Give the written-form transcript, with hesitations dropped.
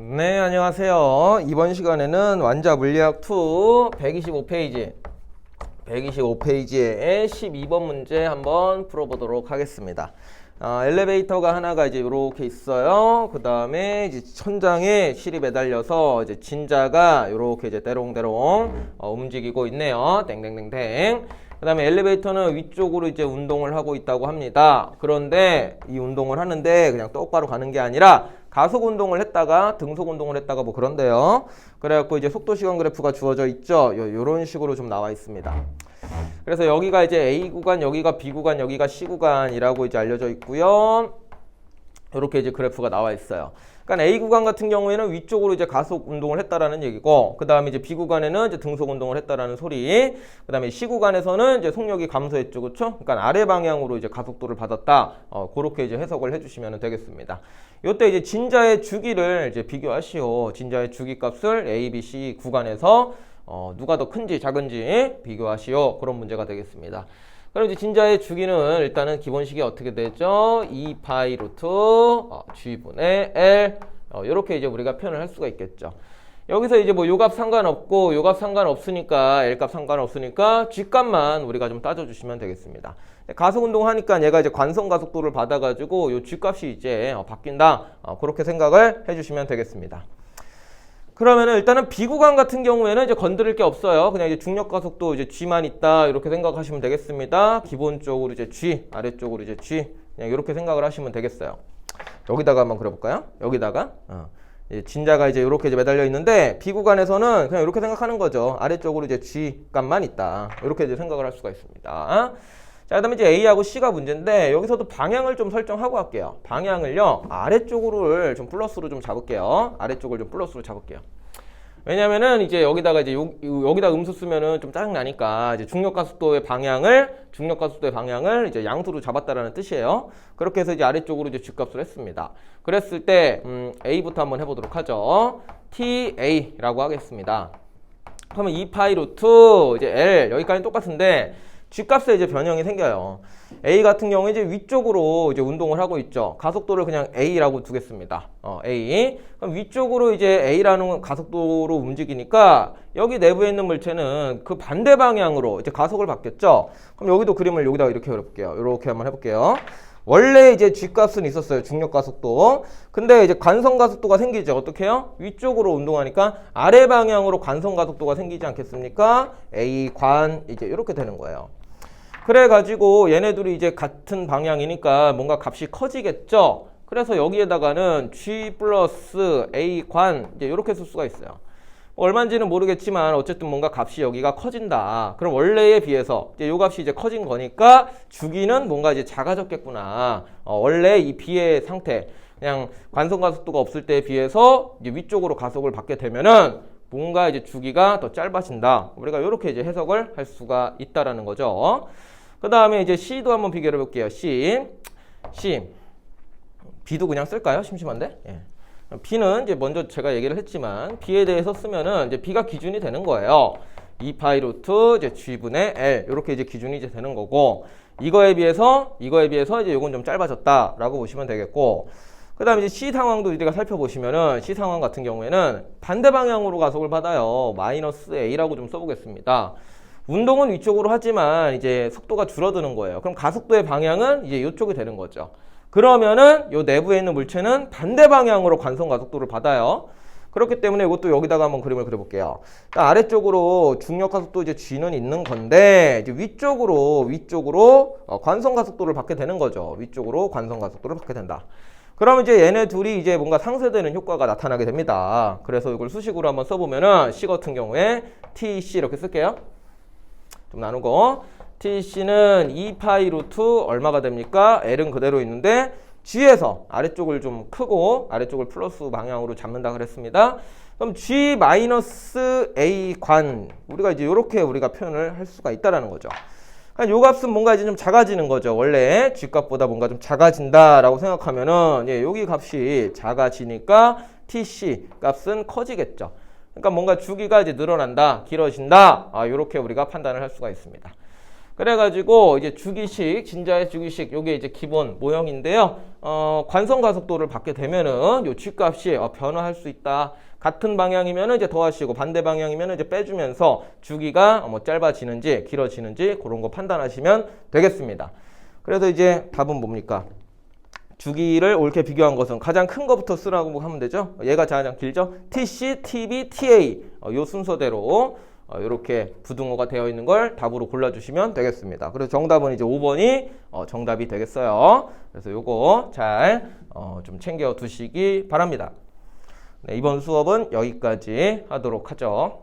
네, 안녕하세요. 이번 시간에는 완자 물리학 2 125페이지의 12번 문제 한번 풀어보도록 하겠습니다. 엘리베이터가 하나가 이제 이렇게 있어요. 그 다음에 이제 천장에 실이 매달려서 이제 진자가 이렇게 이제 대롱대롱 움직이고 있네요. 땡땡땡땡. 그 다음에 엘리베이터는 위쪽으로 이제 운동을 하고 있다고 합니다. 그런데 이 운동을 하는데 그냥 똑바로 가는 게 아니라 가속 운동을 했다가 등속 운동을 했다가 뭐 그런데요. 그래갖고 이제 속도 시간 그래프가 주어져 있죠. 요런 식으로 좀 나와 있습니다. 그래서 여기가 이제 A 구간, 여기가 B 구간, 여기가 C 구간이라고 이제 알려져 있고요. 이렇게 이제 그래프가 나와 있어요. 그러니까 A 구간 같은 경우에는 위쪽으로 이제 가속 운동을 했다라는 얘기고, 그 다음에 이제 B 구간에는 이제 등속 운동을 했다라는 소리, 그 다음에 C 구간에서는 이제 속력이 감소했죠, 그렇죠? 그러니까 아래 방향으로 이제 가속도를 받았다. 그렇게 이제 해석을 해주시면 되겠습니다. 이때 이제 진자의 주기를 이제 비교하시오. 진자의 주기 값을 A, B, C 구간에서 누가 더 큰지 작은지 비교하시오. 그런 문제가 되겠습니다. 그럼 이제 진자의 주기는 일단은 기본식이 어떻게 되죠? 2파이 루트 G분의 L 이렇게 이제 우리가 표현을 할 수가 있겠죠. 여기서 이제 뭐 요값 상관없고 요값 상관없으니까 L값 상관없으니까 G값만 우리가 좀 따져주시면 되겠습니다. 가속 운동하니까 얘가 이제 관성 가속도를 받아가지고 요 G값이 이제 바뀐다. 그렇게 생각을 해주시면 되겠습니다. 그러면은 일단은 B 구간 같은 경우에는 이제 건드릴 게 없어요. 그냥 이제 중력 가속도 이제 G만 있다 이렇게 생각하시면 되겠습니다. 기본적으로 이제 G, 아래쪽으로 이제 G 그냥 이렇게 생각을 하시면 되겠어요. 여기다가 한번 그려볼까요? 여기다가 진자가 이제 이렇게 이제 매달려 있는데 B 구간에서는 그냥 이렇게 생각하는 거죠. 아래쪽으로 이제 G 값만 있다 이렇게 이제 생각을 할 수가 있습니다. 자, 그다음에 이제 A하고 C가 문제인데 여기서도 방향을 좀 설정하고 갈게요. 방향을요 아래쪽으로 좀 플러스로 좀 잡을게요. 아래쪽을 좀 플러스로 잡을게요. 왜냐면은 이제 여기다가 이제 여기다 음수 쓰면은 좀 짜증 나니까 이제 중력 가속도의 방향을 이제 양수로 잡았다라는 뜻이에요. 그렇게 해서 이제 아래쪽으로 이제 G값을 했습니다. 그랬을 때 A부터 한번 해보도록 하죠. TA라고 하겠습니다. 그러면 2파이 루트 이제 L 여기까지는 똑같은데 G값에 이제 변형이 생겨요. A 같은 경우에 이제 위쪽으로 이제 운동을 하고 있죠. 가속도를 그냥 A라고 두겠습니다. A. 그럼 위쪽으로 이제 A라는 가속도로 움직이니까 여기 내부에 있는 물체는 그 반대 방향으로 이제 가속을 받겠죠. 그럼 여기도 그림을 여기다가 이렇게 그려볼게요. 이렇게 한번 해볼게요. 원래 이제 G값은 있었어요. 중력 가속도. 근데 이제 관성 가속도가 생기죠. 어떻게 해요? 위쪽으로 운동하니까 아래 방향으로 관성 가속도가 생기지 않겠습니까? A 관 이제 이렇게 되는 거예요. 그래가지고 얘네들이 이제 같은 방향이니까 뭔가 값이 커지겠죠. 그래서 여기에다가는 G 플러스 A 관 이제 이렇게 쓸 수가 있어요. 얼마인지는 모르겠지만 어쨌든 뭔가 값이 여기가 커진다. 그럼 원래에 비해서 이제 요 값이 이제 커진 거니까 주기는 뭔가 이제 작아졌겠구나. 원래 이 B의 상태 그냥 관성 가속도가 없을 때에 비해서 이제 위쪽으로 가속을 받게 되면은 뭔가 이제 주기가 더 짧아진다. 우리가 이렇게 이제 해석을 할 수가 있다라는 거죠. 그 다음에 이제 C도 한번 비교해 볼게요. C. B도 그냥 쓸까요? 심심한데? 예. B는 이제 먼저 제가 얘기를 했지만 B에 대해서 쓰면은 이제 B가 기준이 되는 거예요. 2파이 루트 이제 G분의 L 이렇게 이제 기준이 이제 되는 거고 이거에 비해서 이제 요건 좀 짧아졌다라고 보시면 되겠고 그 다음에 이제 C 상황도 우리가 살펴보시면은 C 상황 같은 경우에는 반대 방향으로 가속을 받아요. 마이너스 A라고 좀 써보겠습니다. 운동은 위쪽으로 하지만 이제 속도가 줄어드는 거예요. 그럼 가속도의 방향은 이제 이쪽이 되는 거죠. 그러면은 요 내부에 있는 물체는 반대 방향으로 관성 가속도를 받아요. 그렇기 때문에 이것도 여기다가 한번 그림을 그려볼게요. 아래쪽으로 중력 가속도 이제 G는 있는 건데 이제 위쪽으로 관성 가속도를 받게 되는 거죠. 위쪽으로 관성 가속도를 받게 된다. 그러면 이제 얘네 둘이 이제 뭔가 상쇄되는 효과가 나타나게 됩니다. 그래서 이걸 수식으로 한번 써보면은 C 같은 경우에 TC 이렇게 쓸게요. 좀 나누고 TC는 2파이 루트 얼마가 됩니까? L은 그대로 있는데 G에서 아래쪽을 좀 크고 아래쪽을 플러스 방향으로 잡는다 그랬습니다. 그럼 G 마이너스 A 관 우리가 이제 이렇게 우리가 표현을 할 수가 있다라는 거죠. 그러니까 요 값은 뭔가 이제 좀 작아지는 거죠. 원래 G 값보다 뭔가 좀 작아진다라고 생각하면은 여기 값이 작아지니까 TC 값은 커지겠죠. 그러니까 뭔가 주기가 이제 늘어난다, 길어진다. 이렇게 우리가 판단을 할 수가 있습니다. 그래가지고 이제 주기식, 진자의 주기식, 요게 이제 기본 모형인데요. 관성 가속도를 받게 되면은 요 G값이 변화할 수 있다. 같은 방향이면은 이제 더하시고 반대 방향이면은 이제 빼주면서 주기가 뭐 짧아지는지 길어지는지 그런 거 판단하시면 되겠습니다. 그래서 이제 답은 뭡니까? 주기를 옳게 비교한 것은 가장 큰 것부터 쓰라고 하면 되죠. 얘가 가장 길죠. TC, TB, TA 요 순서대로 이렇게 부등호가 되어 있는 걸 답으로 골라주시면 되겠습니다. 그래서 정답은 이제 5번이 정답이 되겠어요. 그래서 요거 잘 좀 챙겨 두시기 바랍니다. 네, 이번 수업은 여기까지 하도록 하죠.